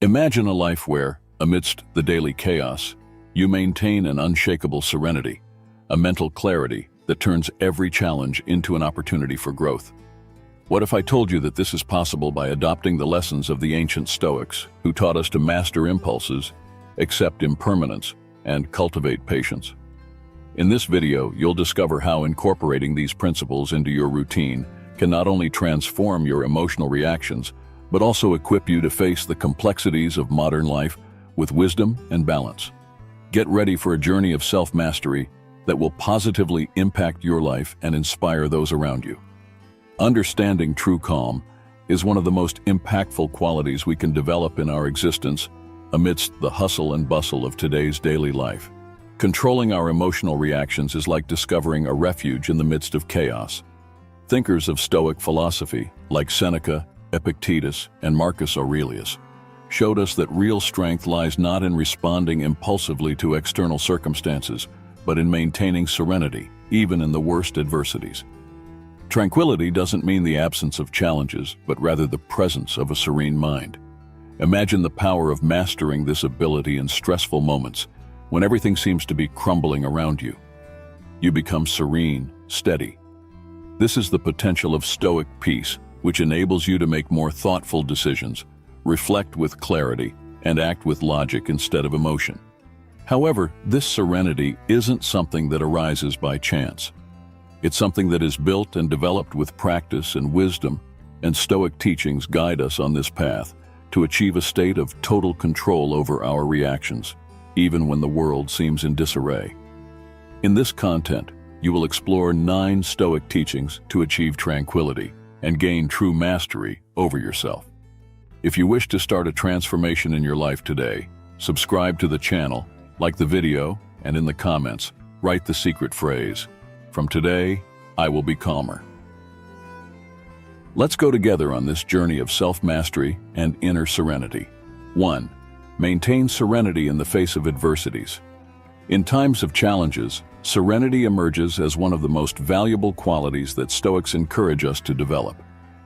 Imagine a life where, amidst the daily chaos, you maintain an unshakable serenity, a mental clarity that turns every challenge into an opportunity for growth. What if I told you that this is possible by adopting the lessons of the ancient Stoics, who taught us to master impulses, accept impermanence, and cultivate patience? In this video, you'll discover how incorporating these principles into your routine can not only transform your emotional reactions, but also equip you to face the complexities of modern life with wisdom and balance. Get ready for a journey of self-mastery that will positively impact your life and inspire those around you. Understanding true calm is one of the most impactful qualities we can develop in our existence amidst the hustle and bustle of today's daily life. Controlling our emotional reactions is like discovering a refuge in the midst of chaos. Thinkers of Stoic philosophy, like Seneca, Epictetus, and Marcus Aurelius, showed us that real strength lies not in responding impulsively to external circumstances, but in maintaining serenity, even in the worst adversities. Tranquility doesn't mean the absence of challenges, but rather the presence of a serene mind. Imagine the power of mastering this ability in stressful moments, when everything seems to be crumbling around you. You become serene, steady. This is the potential of Stoic peace, which enables you to make more thoughtful decisions, reflect with clarity, and act with logic instead of emotion. However, this serenity isn't something that arises by chance. It's something that is built and developed with practice and wisdom, and Stoic teachings guide us on this path to achieve a state of total control over our reactions, even when the world seems in disarray. In this content, you will explore 9 Stoic teachings to achieve tranquility and gain true mastery over yourself. If you wish to start a transformation in your life today, subscribe to the channel, like the video, and in the comments, write the secret phrase, "From today, I will be calmer." Let's go together on this journey of self-mastery and inner serenity. 1. Maintain serenity in the face of adversities. In times of challenges, serenity emerges as one of the most valuable qualities that Stoics encourage us to develop.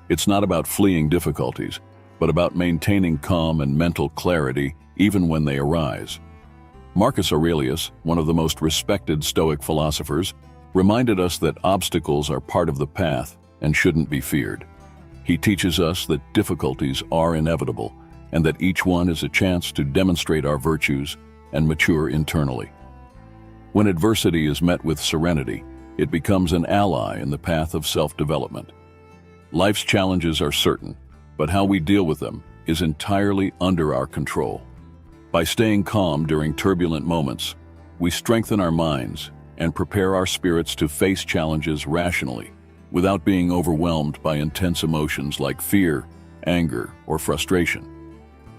It's not about fleeing difficulties, but about maintaining calm and mental clarity even when they arise. Marcus Aurelius, one of the most respected Stoic philosophers, reminded us that obstacles are part of the path and shouldn't be feared. He teaches us that difficulties are inevitable and that each one is a chance to demonstrate our virtues and mature internally. When adversity is met with serenity, it becomes an ally in the path of self-development. Life's challenges are certain, but how we deal with them is entirely under our control. By staying calm during turbulent moments, we strengthen our minds and prepare our spirits to face challenges rationally, without being overwhelmed by intense emotions like fear, anger, or frustration.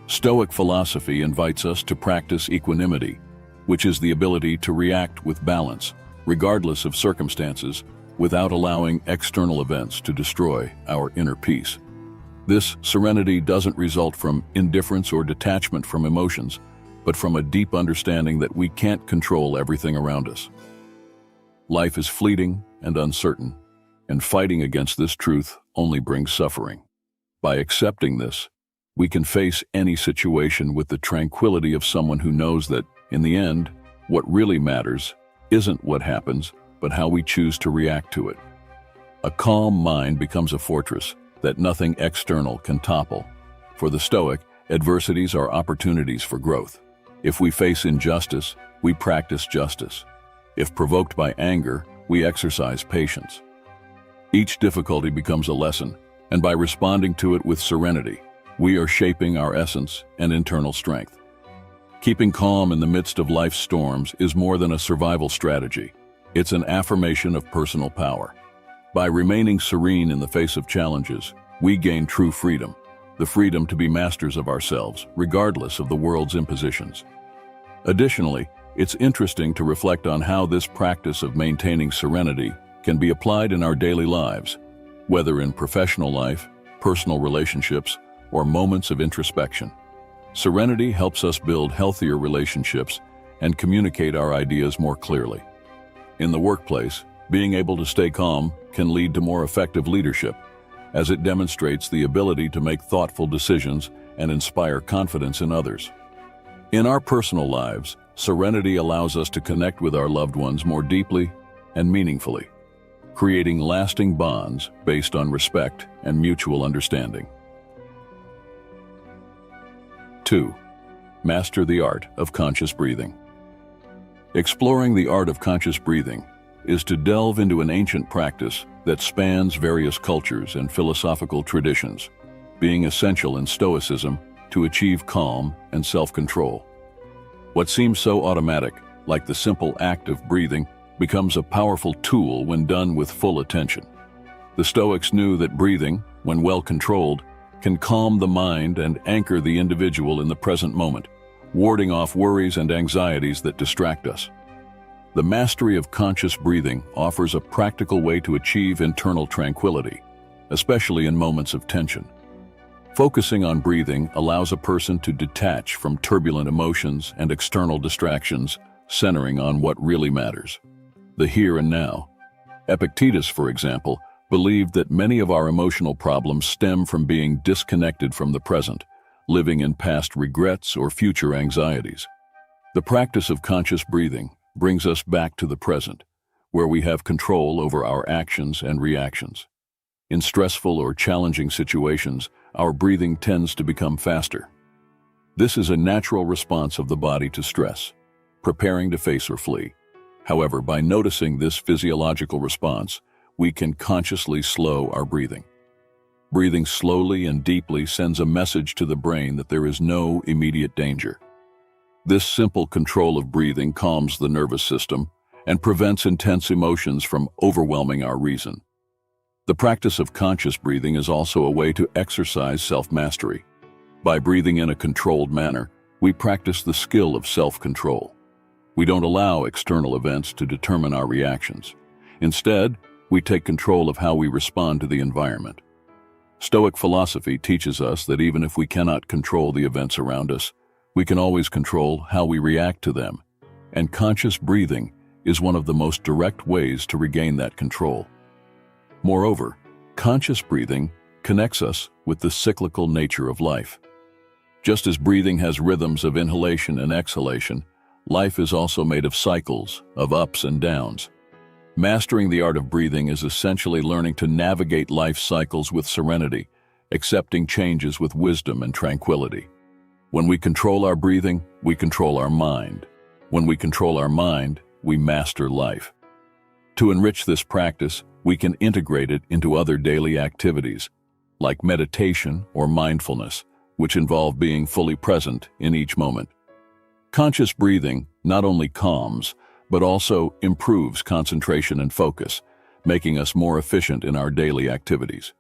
Stoic philosophy invites us to practice equanimity, which is the ability to react with balance, regardless of circumstances, without allowing external events to destroy our inner peace. This serenity doesn't result from indifference or detachment from emotions, but from a deep understanding that we can't control everything around us. Life is fleeting and uncertain, and fighting against this truth only brings suffering. By accepting this, we can face any situation with the tranquility of someone who knows that, in the end, what really matters isn't what happens, but how we choose to react to it. A calm mind becomes a fortress that nothing external can topple. For the Stoic, adversities are opportunities for growth. If we face injustice, we practice justice. If provoked by anger, we exercise patience. Each difficulty becomes a lesson, and by responding to it with serenity, we are shaping our essence and internal strength. Keeping calm in the midst of life's storms is more than a survival strategy. It's an affirmation of personal power. By remaining serene in the face of challenges, we gain true freedom, the freedom to be masters of ourselves, regardless of the world's impositions. Additionally, it's interesting to reflect on how this practice of maintaining serenity can be applied in our daily lives, whether in professional life, personal relationships, or moments of introspection. Serenity helps us build healthier relationships and communicate our ideas more clearly. In the workplace, being able to stay calm can lead to more effective leadership, as it demonstrates the ability to make thoughtful decisions and inspire confidence in others. In our personal lives, serenity allows us to connect with our loved ones more deeply and meaningfully, creating lasting bonds based on respect and mutual understanding. 2. Master the art of conscious breathing. Exploring the art of conscious breathing is to delve into an ancient practice that spans various cultures and philosophical traditions, being essential in Stoicism to achieve calm and self-control. What seems so automatic, like the simple act of breathing, becomes a powerful tool when done with full attention. The Stoics knew that breathing, when well controlled, can calm the mind and anchor the individual in the present moment, warding off worries and anxieties that distract us. The mastery of conscious breathing offers a practical way to achieve internal tranquility, especially in moments of tension. Focusing on breathing allows a person to detach from turbulent emotions and external distractions, centering on what really matters: the here and now. Epictetus, for example, believed that many of our emotional problems stem from being disconnected from the present, living in past regrets or future anxieties. The practice of conscious breathing brings us back to the present, where we have control over our actions and reactions. In stressful or challenging situations, our breathing tends to become faster. This is a natural response of the body to stress, preparing to face or flee. However, by noticing this physiological response, we can consciously slow our breathing. Breathing slowly and deeply sends a message to the brain that there is no immediate danger. This simple control of breathing calms the nervous system and prevents intense emotions from overwhelming our reason. The practice of conscious breathing is also a way to exercise self-mastery. By breathing in a controlled manner, we practice the skill of self-control. We don't allow external events to determine our reactions. Instead, we take control of how we respond to the environment. Stoic philosophy teaches us that even if we cannot control the events around us, we can always control how we react to them, and conscious breathing is one of the most direct ways to regain that control. Moreover, conscious breathing connects us with the cyclical nature of life. Just as breathing has rhythms of inhalation and exhalation, life is also made of cycles, of ups and downs. Mastering the art of breathing is essentially learning to navigate life cycles with serenity, accepting changes with wisdom and tranquility. When we control our breathing, we control our mind. When we control our mind, we master life. To enrich this practice, we can integrate it into other daily activities, like meditation or mindfulness, which involve being fully present in each moment. Conscious breathing not only calms, but also improves concentration and focus, making us more efficient in our daily activities.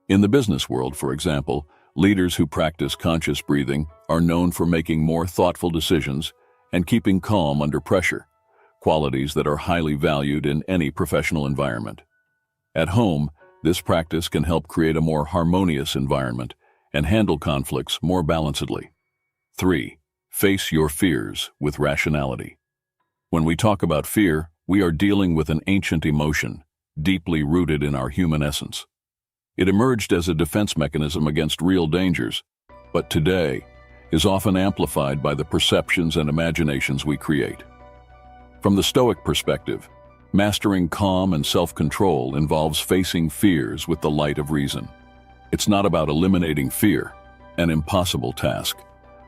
In the business world, for example, leaders who practice conscious breathing are known for making more thoughtful decisions and keeping calm under pressure, qualities that are highly valued in any professional environment. At home, this practice can help create a more harmonious environment and handle conflicts more balancedly. 3. Face your fears with rationality. When we talk about fear, we are dealing with an ancient emotion, deeply rooted in our human essence. It emerged as a defense mechanism against real dangers, but today is often amplified by the perceptions and imaginations we create. From the Stoic perspective, mastering calm and self-control involves facing fears with the light of reason. It's not about eliminating fear, an impossible task,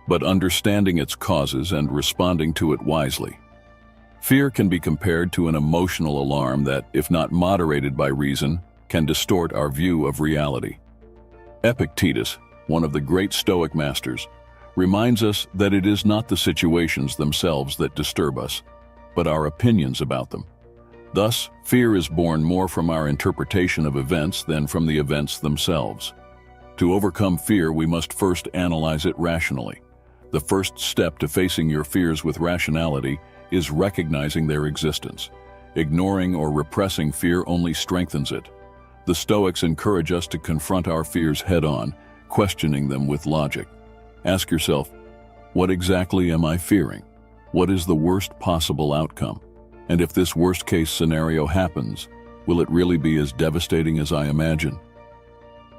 but understanding its causes and responding to it wisely. Fear can be compared to an emotional alarm that, if not moderated by reason, can distort our view of reality. Epictetus, one of the great Stoic masters, reminds us that it is not the situations themselves that disturb us, but our opinions about them. Thus, fear is born more from our interpretation of events than from the events themselves. To overcome fear, we must first analyze it rationally. The first step to facing your fears with rationality is recognizing their existence. Ignoring or repressing fear only strengthens it. The Stoics encourage us to confront our fears head-on, questioning them with logic. Ask yourself, what exactly am I fearing? What is the worst possible outcome? And if this worst-case scenario happens, will it really be as devastating as I imagine?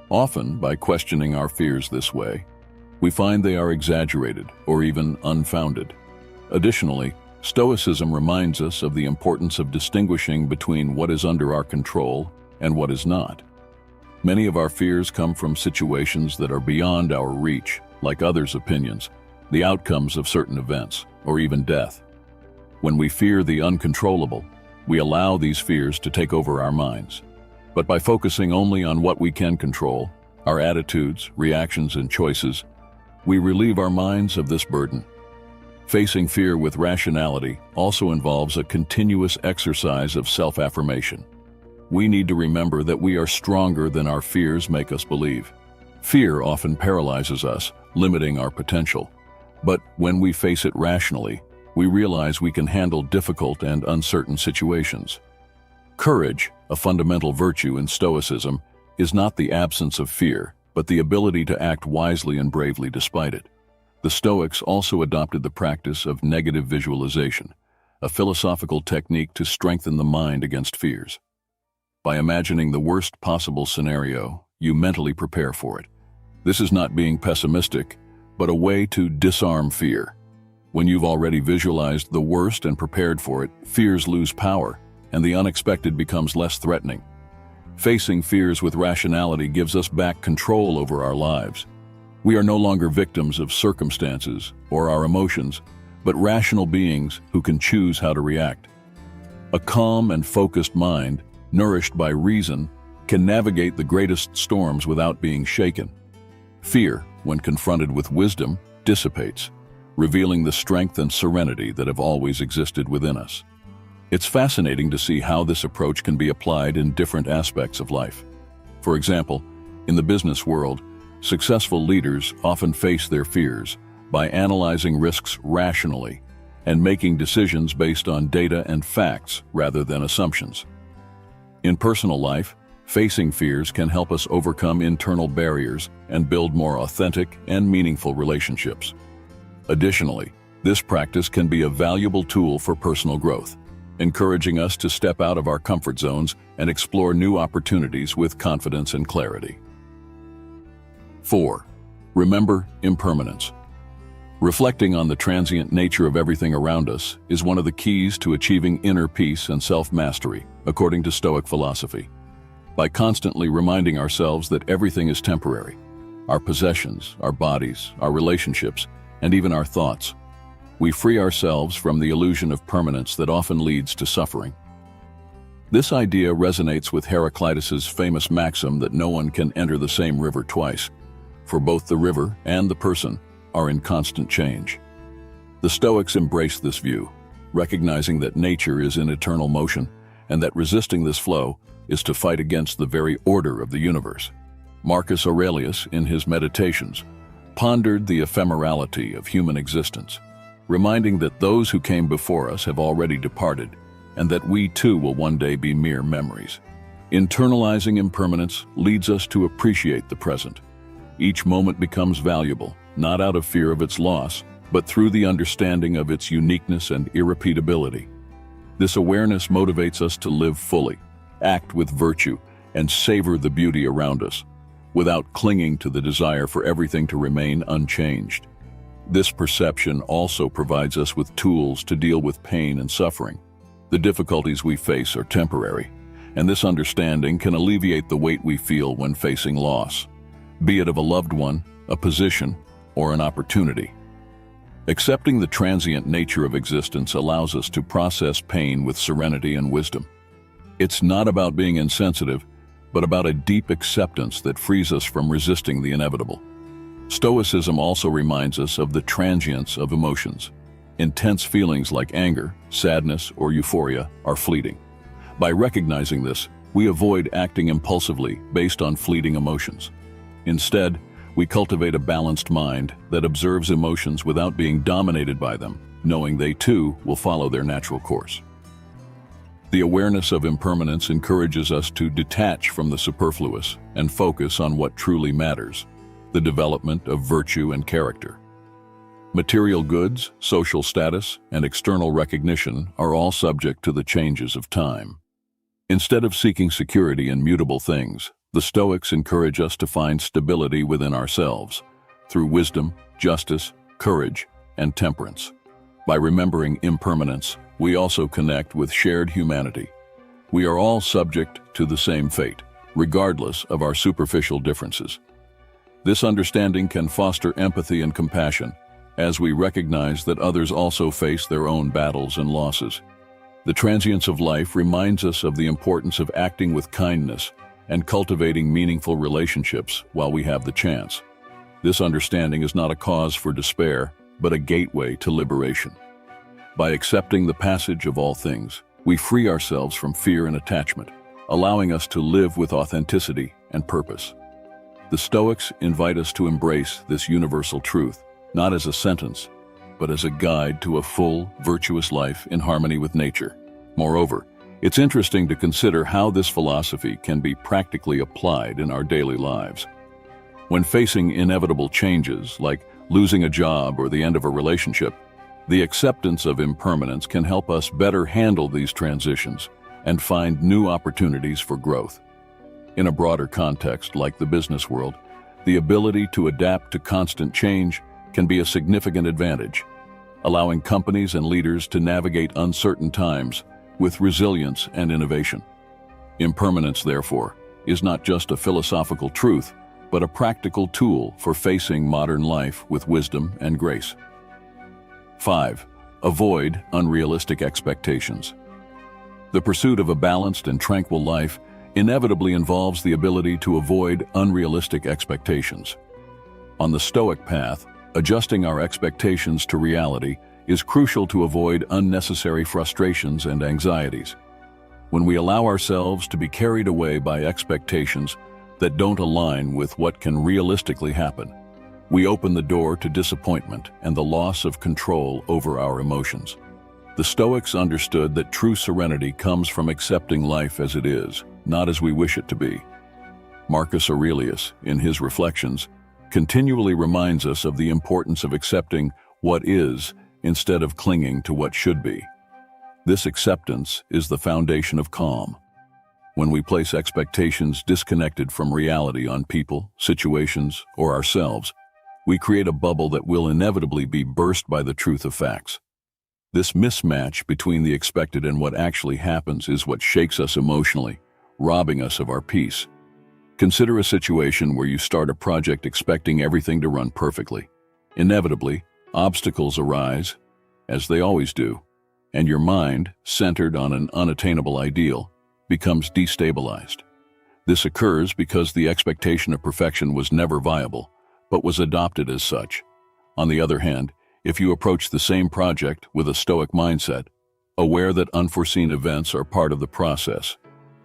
Often, by questioning our fears this way, we find they are exaggerated or even unfounded. Additionally, Stoicism reminds us of the importance of distinguishing between what is under our control and what is not. Many of our fears come from situations that are beyond our reach, like others' opinions, the outcomes of certain events, or even death. When we fear the uncontrollable, we allow these fears to take over our minds. But by focusing only on what we can control, our attitudes, reactions, and choices, we relieve our minds of this burden. Facing fear with rationality also involves a continuous exercise of self-affirmation. We need to remember that we are stronger than our fears make us believe. Fear often paralyzes us, limiting our potential. But when we face it rationally, we realize we can handle difficult and uncertain situations. Courage, a fundamental virtue in Stoicism, is not the absence of fear, but the ability to act wisely and bravely despite it. The Stoics also adopted the practice of negative visualization, a philosophical technique to strengthen the mind against fears. By imagining the worst possible scenario, you mentally prepare for it. This is not being pessimistic, but a way to disarm fear. When you've already visualized the worst and prepared for it, fears lose power, and the unexpected becomes less threatening. Facing fears with rationality gives us back control over our lives. We are no longer victims of circumstances or our emotions, but rational beings who can choose how to react. A calm and focused mind, nourished by reason, can navigate the greatest storms without being shaken. Fear, when confronted with wisdom, dissipates, revealing the strength and serenity that have always existed within us. It's fascinating to see how this approach can be applied in different aspects of life. For example, in the business world, successful leaders often face their fears by analyzing risks rationally and making decisions based on data and facts rather than assumptions. In personal life, facing fears can help us overcome internal barriers and build more authentic and meaningful relationships. Additionally, this practice can be a valuable tool for personal growth, encouraging us to step out of our comfort zones and explore new opportunities with confidence and clarity. 4. Remember impermanence. Reflecting on the transient nature of everything around us is one of the keys to achieving inner peace and self-mastery, according to Stoic philosophy. By constantly reminding ourselves that everything is temporary, our possessions, our bodies, our relationships, and even our thoughts, we free ourselves from the illusion of permanence that often leads to suffering. This idea resonates with Heraclitus's famous maxim that no one can enter the same river twice, for both the river and the person are in constant change. The Stoics embrace this view, recognizing that nature is in eternal motion and that resisting this flow is to fight against the very order of the universe. Marcus Aurelius, in his Meditations, pondered the ephemerality of human existence, reminding that those who came before us have already departed and that we too will one day be mere memories. Internalizing impermanence leads us to appreciate the present. Each moment becomes valuable, not out of fear of its loss, but through the understanding of its uniqueness and irrepeatability. This awareness motivates us to live fully, act with virtue, and savor the beauty around us, without clinging to the desire for everything to remain unchanged. This perception also provides us with tools to deal with pain and suffering. The difficulties we face are temporary, and this understanding can alleviate the weight we feel when facing loss, be it of a loved one, a position, or an opportunity. Accepting the transient nature of existence allows us to process pain with serenity and wisdom. It's not about being insensitive, but about a deep acceptance that frees us from resisting the inevitable. Stoicism also reminds us of the transience of emotions. Intense feelings like anger, sadness, or euphoria are fleeting. By recognizing this, we avoid acting impulsively based on fleeting emotions. Instead, we cultivate a balanced mind that observes emotions without being dominated by them, knowing they too will follow their natural course. The awareness of impermanence encourages us to detach from the superfluous and focus on what truly matters, the development of virtue and character. Material goods, social status, and external recognition are all subject to the changes of time. Instead of seeking security in mutable things, the Stoics encourage us to find stability within ourselves, through wisdom, justice, courage, and temperance. By remembering impermanence, we also connect with shared humanity. We are all subject to the same fate, regardless of our superficial differences. This understanding can foster empathy and compassion, as we recognize that others also face their own battles and losses. The transience of life reminds us of the importance of acting with kindness and cultivating meaningful relationships while we have the chance. This understanding is not a cause for despair, but a gateway to liberation. By accepting the passage of all things, we free ourselves from fear and attachment, allowing us to live with authenticity and purpose. The Stoics invite us to embrace this universal truth, not as a sentence, but as a guide to a full, virtuous life in harmony with nature. Moreover, it's interesting to consider how this philosophy can be practically applied in our daily lives. When facing inevitable changes, like losing a job or the end of a relationship, the acceptance of impermanence can help us better handle these transitions and find new opportunities for growth. In a broader context, like the business world, the ability to adapt to constant change can be a significant advantage, allowing companies and leaders to navigate uncertain times with resilience and innovation. Impermanence, therefore, is not just a philosophical truth, but a practical tool for facing modern life with wisdom and grace. 5. Avoid unrealistic expectations. The pursuit of a balanced and tranquil life inevitably involves the ability to avoid unrealistic expectations. On the Stoic path, adjusting our expectations to reality is crucial to avoid unnecessary frustrations and anxieties. When we allow ourselves to be carried away by expectations that don't align with what can realistically happen, we open the door to disappointment and the loss of control over our emotions. The Stoics understood that true serenity comes from accepting life as it is, not as we wish it to be. Marcus Aurelius, in his Reflections, continually reminds us of the importance of accepting what is instead of clinging to what should be. This acceptance is the foundation of calm. When we place expectations disconnected from reality on people, situations, or ourselves, we create a bubble that will inevitably be burst by the truth of facts. This mismatch between the expected and what actually happens is what shakes us emotionally, robbing us of our peace. Consider a situation where you start a project expecting everything to run perfectly. Inevitably, obstacles arise, as they always do, and your mind, centered on an unattainable ideal, becomes destabilized. This occurs because the expectation of perfection was never viable, but was adopted as such. On the other hand, if you approach the same project with a Stoic mindset, aware that unforeseen events are part of the process,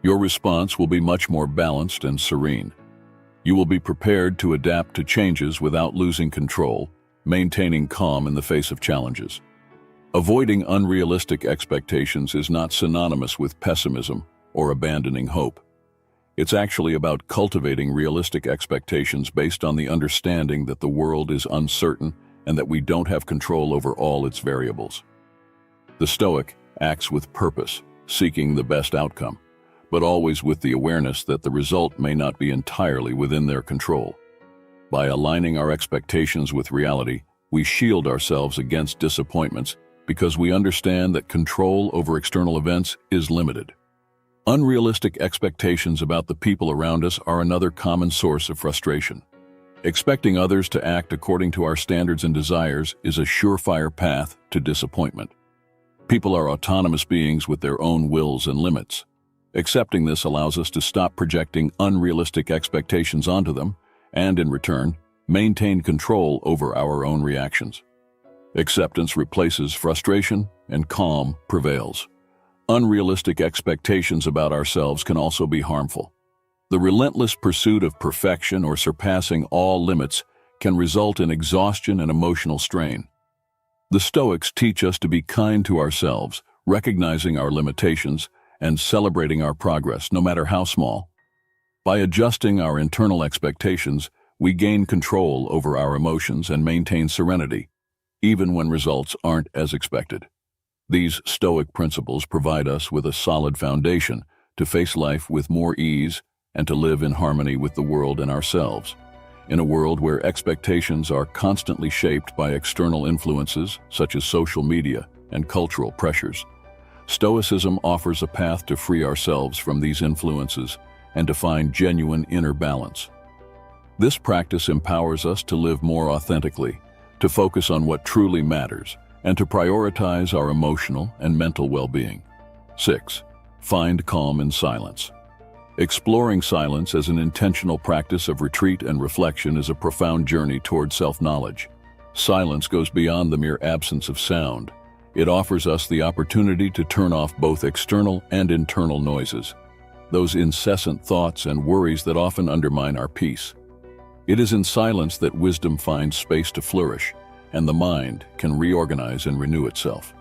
your response will be much more balanced and serene. You will be prepared to adapt to changes without losing control, maintaining calm in the face of challenges. Avoiding unrealistic expectations is not synonymous with pessimism or abandoning hope. It's actually about cultivating realistic expectations based on the understanding that the world is uncertain and that we don't have control over all its variables. The Stoic acts with purpose, seeking the best outcome, but always with the awareness that the result may not be entirely within their control. By aligning our expectations with reality, we shield ourselves against disappointments because we understand that control over external events is limited. Unrealistic expectations about the people around us are another common source of frustration. Expecting others to act according to our standards and desires is a surefire path to disappointment. People are autonomous beings with their own wills and limits. Accepting this allows us to stop projecting unrealistic expectations onto them and, in return, maintain control over our own reactions. Acceptance replaces frustration and calm prevails. Unrealistic expectations about ourselves can also be harmful. The relentless pursuit of perfection or surpassing all limits can result in exhaustion and emotional strain. The Stoics teach us to be kind to ourselves, recognizing our limitations and celebrating our progress, no matter how small. By adjusting our internal expectations, we gain control over our emotions and maintain serenity, even when results aren't as expected. These Stoic principles provide us with a solid foundation to face life with more ease and to live in harmony with the world and ourselves. In a world where expectations are constantly shaped by external influences such as social media and cultural pressures, Stoicism offers a path to free ourselves from these influences and to find genuine inner balance. This practice empowers us to live more authentically, to focus on what truly matters, and to prioritize our emotional and mental well-being. 6. Find calm in silence. Exploring silence as an intentional practice of retreat and reflection is a profound journey toward self-knowledge. Silence goes beyond the mere absence of sound. It offers us the opportunity to turn off both external and internal noises, those incessant thoughts and worries that often undermine our peace. It is in silence that wisdom finds space to flourish, and the mind can reorganize and renew itself.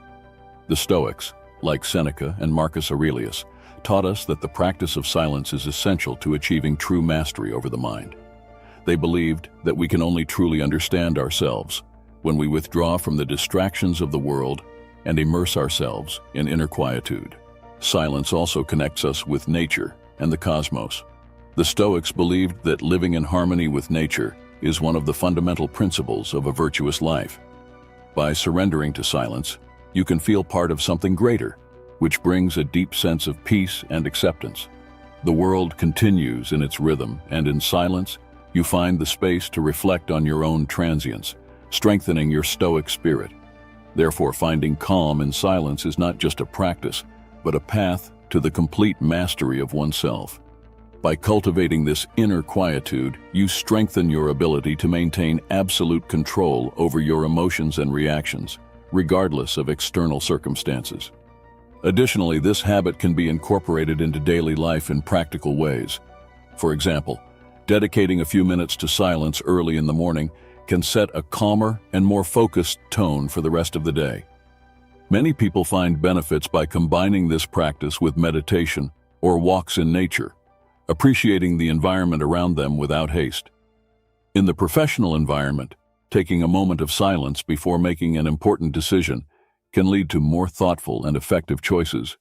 The Stoics, like Seneca and Marcus Aurelius, taught us that the practice of silence is essential to achieving true mastery over the mind. They believed that we can only truly understand ourselves when we withdraw from the distractions of the world and immerse ourselves in inner quietude. Silence also connects us with nature and the cosmos. The Stoics believed that living in harmony with nature is one of the fundamental principles of a virtuous life. By surrendering to silence, you can feel part of something greater, which brings a deep sense of peace and acceptance. The world continues in its rhythm, and in silence, you find the space to reflect on your own transience, strengthening your Stoic spirit. Therefore, finding calm in silence is not just a practice, but a path to the complete mastery of oneself. By cultivating this inner quietude, you strengthen your ability to maintain absolute control over your emotions and reactions, regardless of external circumstances. Additionally, this habit can be incorporated into daily life in practical ways. For example, dedicating a few minutes to silence early in the morning can set a calmer and more focused tone for the rest of the day. Many people find benefits by combining this practice with meditation or walks in nature, appreciating the environment around them without haste. In the professional environment, taking a moment of silence before making an important decision can lead to more thoughtful and effective choices.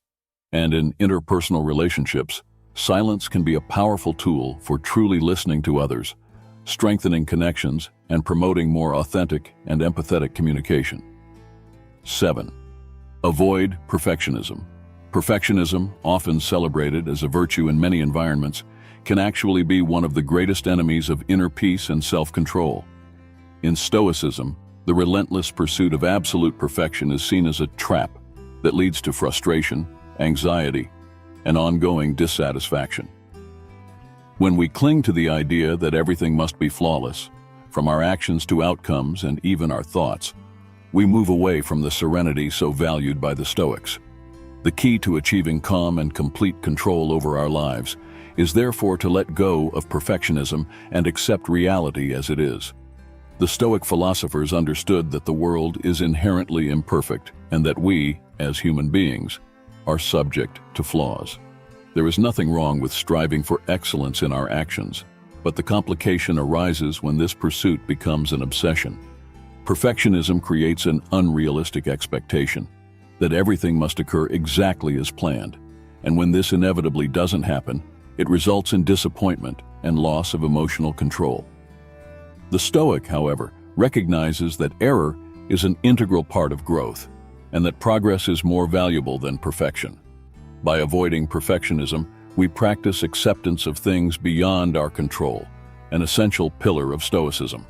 And in interpersonal relationships, silence can be a powerful tool for truly listening to others, strengthening connections, and promoting more authentic and empathetic communication. 7. Avoid perfectionism. Perfectionism, often celebrated as a virtue in many environments, can actually be one of the greatest enemies of inner peace and self-control. In Stoicism, the relentless pursuit of absolute perfection is seen as a trap that leads to frustration, anxiety, and ongoing dissatisfaction. When we cling to the idea that everything must be flawless, from our actions to outcomes and even our thoughts, we move away from the serenity so valued by the Stoics. The key to achieving calm and complete control over our lives is therefore to let go of perfectionism and accept reality as it is. The Stoic philosophers understood that the world is inherently imperfect and that we, as human beings, are subject to flaws. There is nothing wrong with striving for excellence in our actions, but the complication arises when this pursuit becomes an obsession. Perfectionism creates an unrealistic expectation that everything must occur exactly as planned, and when this inevitably doesn't happen, it results in disappointment and loss of emotional control. The Stoic, however, recognizes that error is an integral part of growth, and that progress is more valuable than perfection. By avoiding perfectionism, we practice acceptance of things beyond our control, an essential pillar of Stoicism.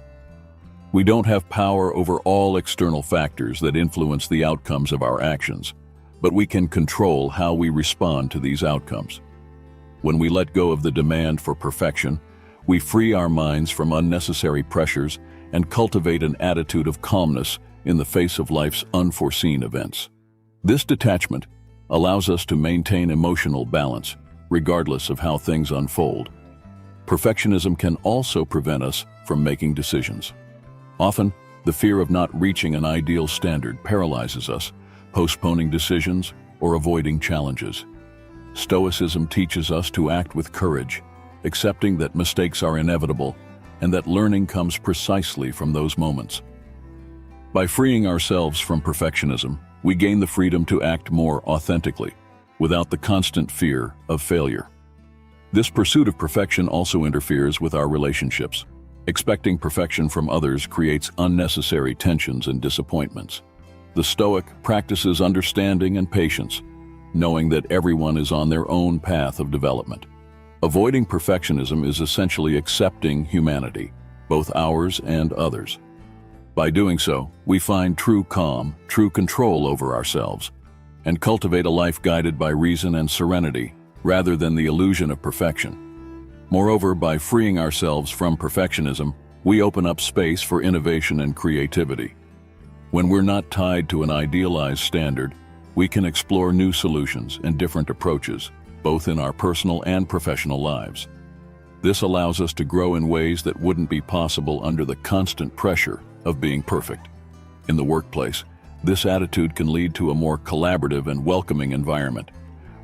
We don't have power over all external factors that influence the outcomes of our actions, but we can control how we respond to these outcomes. When we let go of the demand for perfection, we free our minds from unnecessary pressures and cultivate an attitude of calmness in the face of life's unforeseen events. This detachment allows us to maintain emotional balance, regardless of how things unfold. Perfectionism can also prevent us from making decisions. Often, the fear of not reaching an ideal standard paralyzes us, postponing decisions or avoiding challenges. Stoicism teaches us to act with courage, accepting that mistakes are inevitable and that learning comes precisely from those moments. By freeing ourselves from perfectionism, we gain the freedom to act more authentically, without the constant fear of failure. This pursuit of perfection also interferes with our relationships. Expecting perfection from others creates unnecessary tensions and disappointments. The Stoic practices understanding and patience, knowing that everyone is on their own path of development. Avoiding perfectionism is essentially accepting humanity, both ours and others. By doing so, we find true calm, true control over ourselves, and cultivate a life guided by reason and serenity, rather than the illusion of perfection. Moreover, by freeing ourselves from perfectionism, we open up space for innovation and creativity. When we're not tied to an idealized standard, we can explore new solutions and different approaches, both in our personal and professional lives. This allows us to grow in ways that wouldn't be possible under the constant pressure of being perfect. In the workplace, this attitude can lead to a more collaborative and welcoming environment,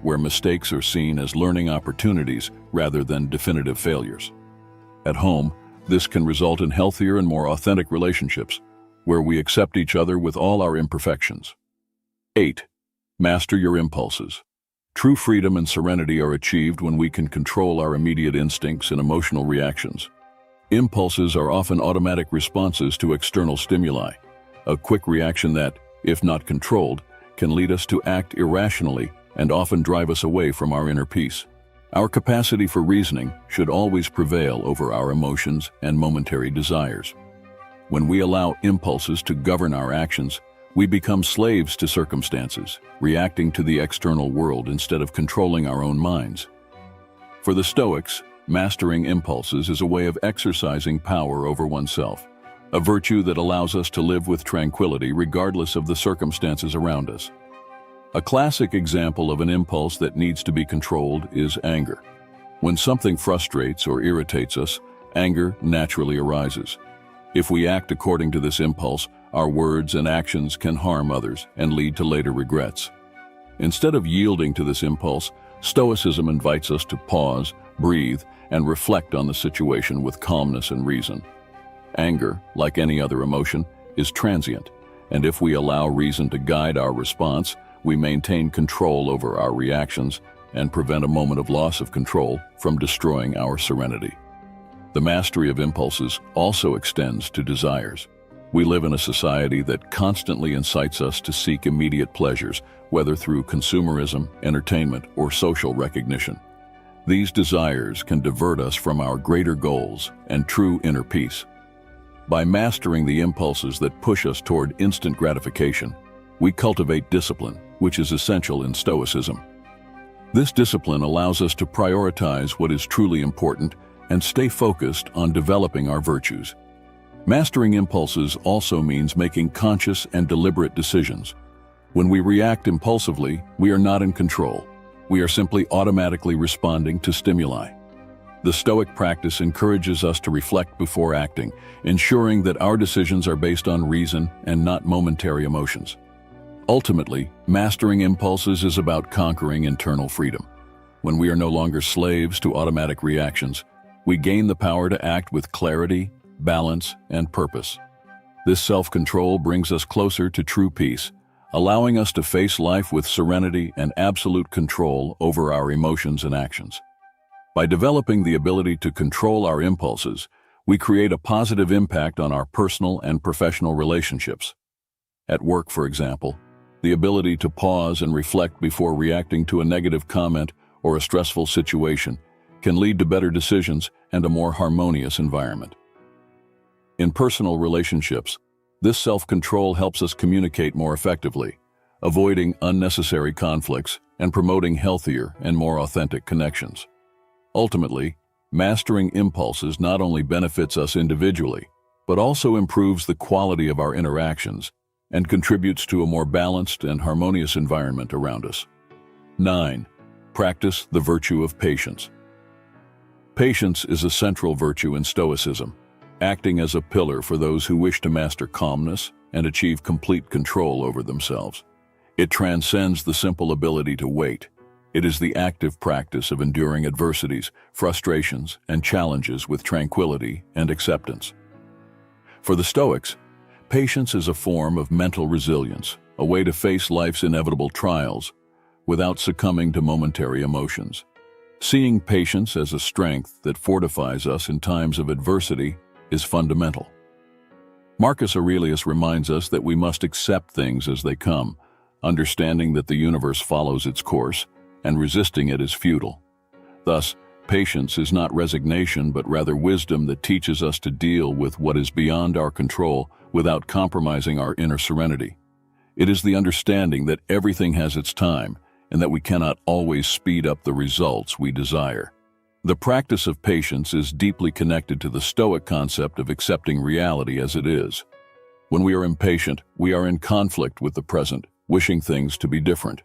where mistakes are seen as learning opportunities rather than definitive failures. At home, this can result in healthier and more authentic relationships, where we accept each other with all our imperfections. 8. Master your impulses. True freedom and serenity are achieved when we can control our immediate instincts and emotional reactions. Impulses are often automatic responses to external stimuli, a quick reaction that, if not controlled, can lead us to act irrationally and often drive us away from our inner peace. Our capacity for reasoning should always prevail over our emotions and momentary desires. When we allow impulses to govern our actions, we become slaves to circumstances, reacting to the external world instead of controlling our own minds. For the Stoics, mastering impulses is a way of exercising power over oneself, a virtue that allows us to live with tranquility regardless of the circumstances around us. A classic example of an impulse that needs to be controlled is anger. When something frustrates or irritates us, anger naturally arises. If we act according to this impulse, our words and actions can harm others and lead to later regrets. Instead of yielding to this impulse, Stoicism invites us to pause, breathe, and reflect on the situation with calmness and reason. Anger, like any other emotion, is transient, and if we allow reason to guide our response, we maintain control over our reactions and prevent a moment of loss of control from destroying our serenity. The mastery of impulses also extends to desires. We live in a society that constantly incites us to seek immediate pleasures, whether through consumerism, entertainment, or social recognition. These desires can divert us from our greater goals and true inner peace. By mastering the impulses that push us toward instant gratification, we cultivate discipline, which is essential in Stoicism. This discipline allows us to prioritize what is truly important and stay focused on developing our virtues. Mastering impulses also means making conscious and deliberate decisions. When we react impulsively, we are not in control. We are simply automatically responding to stimuli. The Stoic practice encourages us to reflect before acting, ensuring that our decisions are based on reason and not momentary emotions. Ultimately, mastering impulses is about conquering internal freedom. When we are no longer slaves to automatic reactions, we gain the power to act with clarity, balance, and purpose. This self-control brings us closer to true peace, allowing us to face life with serenity and absolute control over our emotions and actions. By developing the ability to control our impulses, we create a positive impact on our personal and professional relationships. At work, for example, the ability to pause and reflect before reacting to a negative comment or a stressful situation can lead to better decisions and a more harmonious environment. In personal relationships, this self-control helps us communicate more effectively, avoiding unnecessary conflicts and promoting healthier and more authentic connections. Ultimately, mastering impulses not only benefits us individually, but also improves the quality of our interactions and contributes to a more balanced and harmonious environment around us. 9. Practice the virtue of patience. Patience is a central virtue in Stoicism, acting as a pillar for those who wish to master calmness and achieve complete control over themselves. It transcends the simple ability to wait. It is the active practice of enduring adversities, frustrations, and challenges with tranquility and acceptance. For the Stoics, patience is a form of mental resilience, a way to face life's inevitable trials without succumbing to momentary emotions. Seeing patience as a strength that fortifies us in times of adversity is fundamental. Marcus Aurelius reminds us that we must accept things as they come, understanding that the universe follows its course, and resisting it is futile. Thus, patience is not resignation but rather wisdom that teaches us to deal with what is beyond our control without compromising our inner serenity. It is the understanding that everything has its time and that we cannot always speed up the results we desire. The practice of patience is deeply connected to the Stoic concept of accepting reality as it is. When we are impatient, we are in conflict with the present, wishing things to be different.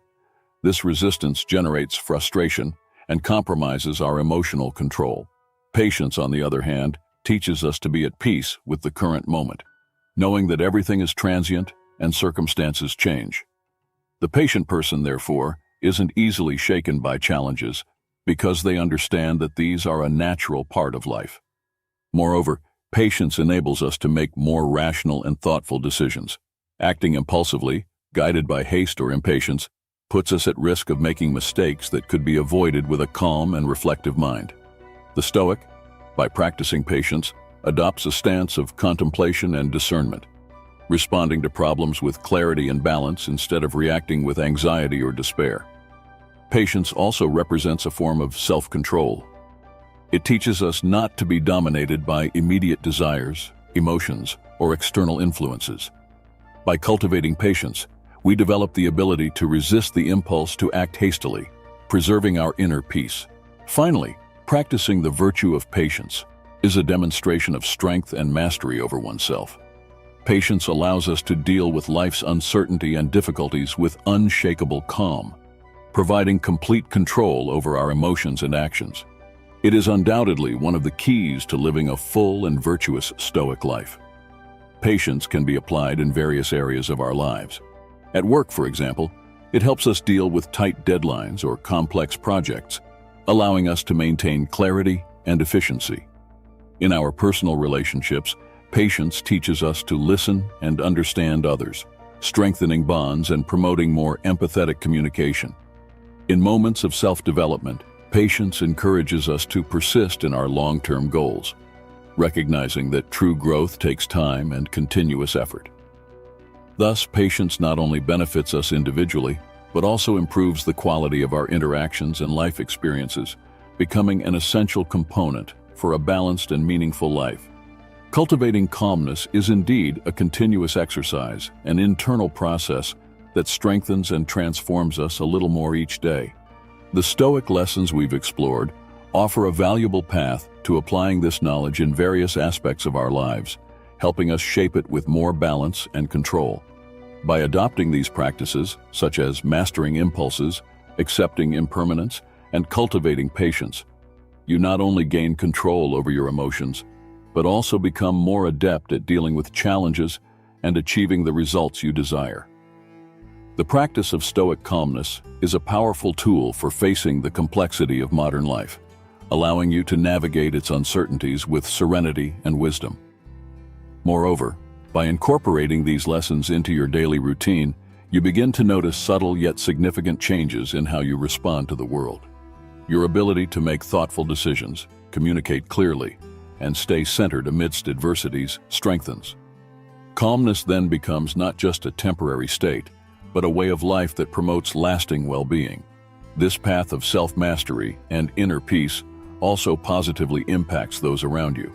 This resistance generates frustration and compromises our emotional control. Patience, on the other hand, teaches us to be at peace with the current moment, knowing that everything is transient and circumstances change. The patient person, therefore, isn't easily shaken by challenges because they understand that these are a natural part of life. Moreover, patience enables us to make more rational and thoughtful decisions. Acting impulsively, guided by haste or impatience, puts us at risk of making mistakes that could be avoided with a calm and reflective mind. The Stoic, by practicing patience, adopts a stance of contemplation and discernment, responding to problems with clarity and balance instead of reacting with anxiety or despair. Patience also represents a form of self-control. It teaches us not to be dominated by immediate desires, emotions, or external influences. By cultivating patience, we develop the ability to resist the impulse to act hastily, preserving our inner peace. Finally, practicing the virtue of patience is a demonstration of strength and mastery over oneself. Patience allows us to deal with life's uncertainty and difficulties with unshakable calm, providing complete control over our emotions and actions. It is undoubtedly one of the keys to living a full and virtuous Stoic life. Patience can be applied in various areas of our lives. At work, for example, it helps us deal with tight deadlines or complex projects, allowing us to maintain clarity and efficiency. In our personal relationships, patience teaches us to listen and understand others, strengthening bonds and promoting more empathetic communication. In moments of self-development, patience encourages us to persist in our long-term goals, recognizing that true growth takes time and continuous effort. Thus, patience not only benefits us individually, but also improves the quality of our interactions and life experiences, becoming an essential component for a balanced and meaningful life. Cultivating calmness is indeed a continuous exercise, an internal process that strengthens and transforms us a little more each day. The Stoic lessons we've explored offer a valuable path to applying this knowledge in various aspects of our lives, helping us shape it with more balance and control. By adopting these practices, such as mastering impulses, accepting impermanence, and cultivating patience, you not only gain control over your emotions, but also become more adept at dealing with challenges and achieving the results you desire. The practice of Stoic calmness is a powerful tool for facing the complexity of modern life, allowing you to navigate its uncertainties with serenity and wisdom. Moreover, by incorporating these lessons into your daily routine, you begin to notice subtle yet significant changes in how you respond to the world. Your ability to make thoughtful decisions, communicate clearly, and stay centered amidst adversities strengthens. Calmness then becomes not just a temporary state, but a way of life that promotes lasting well-being. This path of self-mastery and inner peace also positively impacts those around you.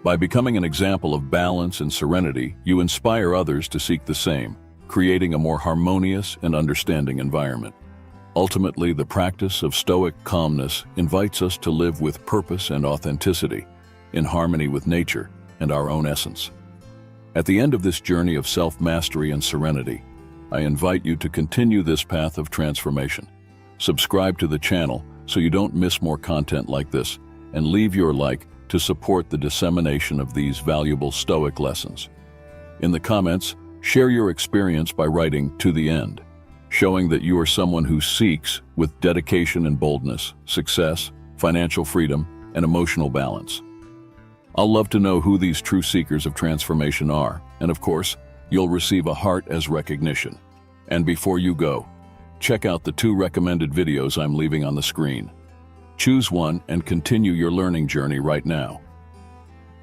By becoming an example of balance and serenity, you inspire others to seek the same, creating a more harmonious and understanding environment. Ultimately, the practice of Stoic calmness invites us to live with purpose and authenticity, in harmony with nature and our own essence. At the end of this journey of self-mastery and serenity, I invite you to continue this path of transformation. Subscribe to the channel so you don't miss more content like this, and leave your like to support the dissemination of these valuable Stoic lessons. In the comments, share your experience by writing "to the end," showing that you are someone who seeks, with dedication and boldness, success, financial freedom, and emotional balance. I'll love to know who these true seekers of transformation are, and of course, you'll receive a heart as recognition. And before you go, check out the 2 recommended videos I'm leaving on the screen. Choose one and continue your learning journey right now.